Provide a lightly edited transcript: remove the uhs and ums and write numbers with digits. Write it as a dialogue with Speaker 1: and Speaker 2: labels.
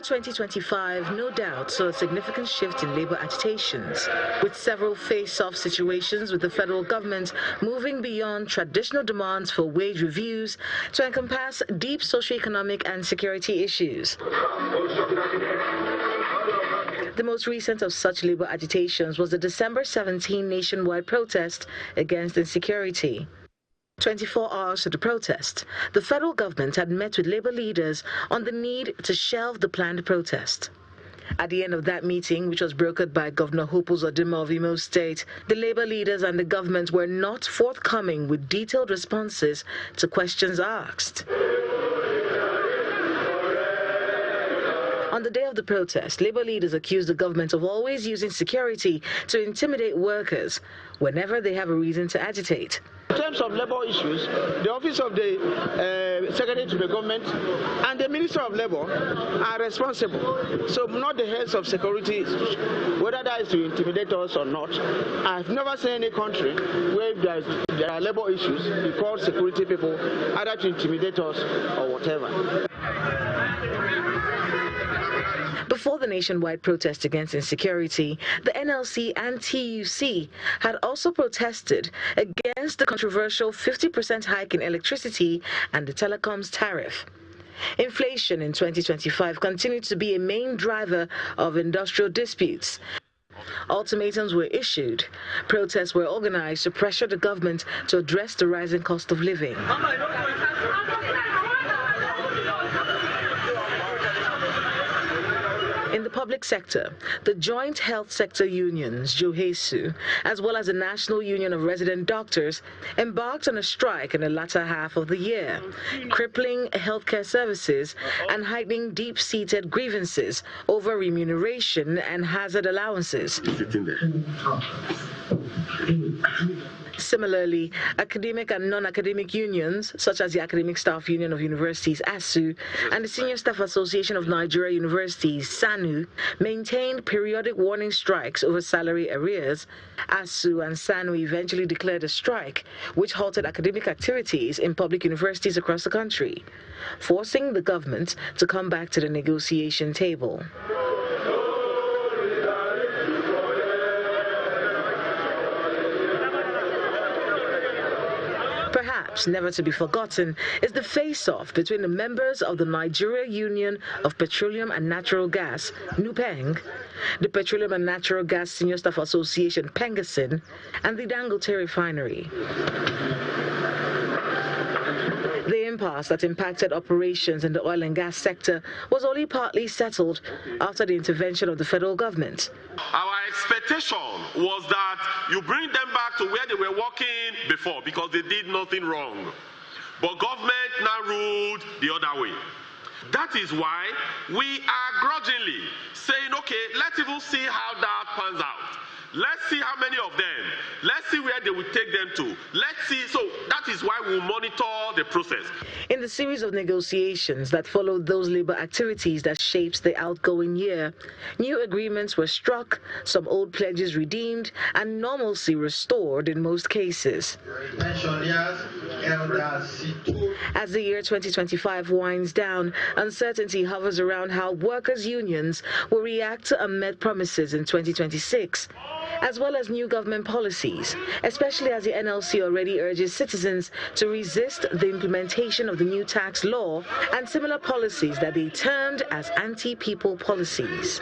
Speaker 1: 2025 no doubt saw a significant shift in labor agitations, with several face-off situations with the federal government moving beyond traditional demands for wage reviews to encompass deep socioeconomic and security issues. The most recent of such labor agitations was the December 17 nationwide protest against insecurity. 24 hours to the protest, the federal government had met with labor leaders on the need to shelve the planned protest. At the end of that meeting, which was brokered by Governor Hope Uzodinma of Imo State, the labor leaders and the government were not forthcoming with detailed responses to questions asked. On the day of the protest, labor leaders accused the government of always using security to intimidate workers whenever they have a reason to agitate.
Speaker 2: In terms of labor issues, the office of the Secretary to the government and the Minister of Labor are responsible. So not the heads of security, whether that is to intimidate us or not. I've never seen any country where there are labor issues, you call security people either to intimidate us or whatever.
Speaker 1: Before the nationwide protest against insecurity, the NLC and TUC had also protested against the controversial 50% hike in electricity and the telecoms tariff. Inflation in 2025 continued to be a main driver of industrial disputes. Ultimatums were issued. Protests were organized to pressure the government to address the rising cost of living. In the public sector, the joint health sector unions, JOHESU, as well as the National Union of Resident Doctors, embarked on a strike in the latter half of the year, crippling healthcare services and heightening deep-seated grievances over remuneration and hazard allowances. Similarly, academic and non-academic unions, such as the Academic Staff Union of Universities, ASU, and the Senior Staff Association of Nigeria Universities, SANU, maintained periodic warning strikes over salary arrears. ASU and SANU eventually declared a strike, which halted academic activities in public universities across the country, forcing the government to come back to the negotiation table. Perhaps never to be forgotten is the face-off between the members of the Nigeria Union of Petroleum and Natural Gas, NUPENG, the Petroleum and Natural Gas Senior Staff Association, PENGASIN, and the Dangote Refinery. The impasse that impacted operations in the oil and gas sector was only partly settled after the intervention of the federal government.
Speaker 3: Our expectation was that you bring them back to where they were working before because they did nothing wrong. But government now ruled the other way. That is why we are grudgingly saying, okay, let's even see how that pans out. Let's see how many of them. Let's see where they will take them to. Let's see. So that is why we'll monitor the process.
Speaker 1: In the series of negotiations that followed those labor activities that shaped the outgoing year, new agreements were struck, some old pledges redeemed, and normalcy restored in most cases. As the year 2025 winds down, uncertainty hovers around how workers' unions will react to unmet promises in 2026. As well as new government policies, especially as the NLC already urges citizens to resist the implementation of the new tax law and similar policies that they termed as anti-people policies.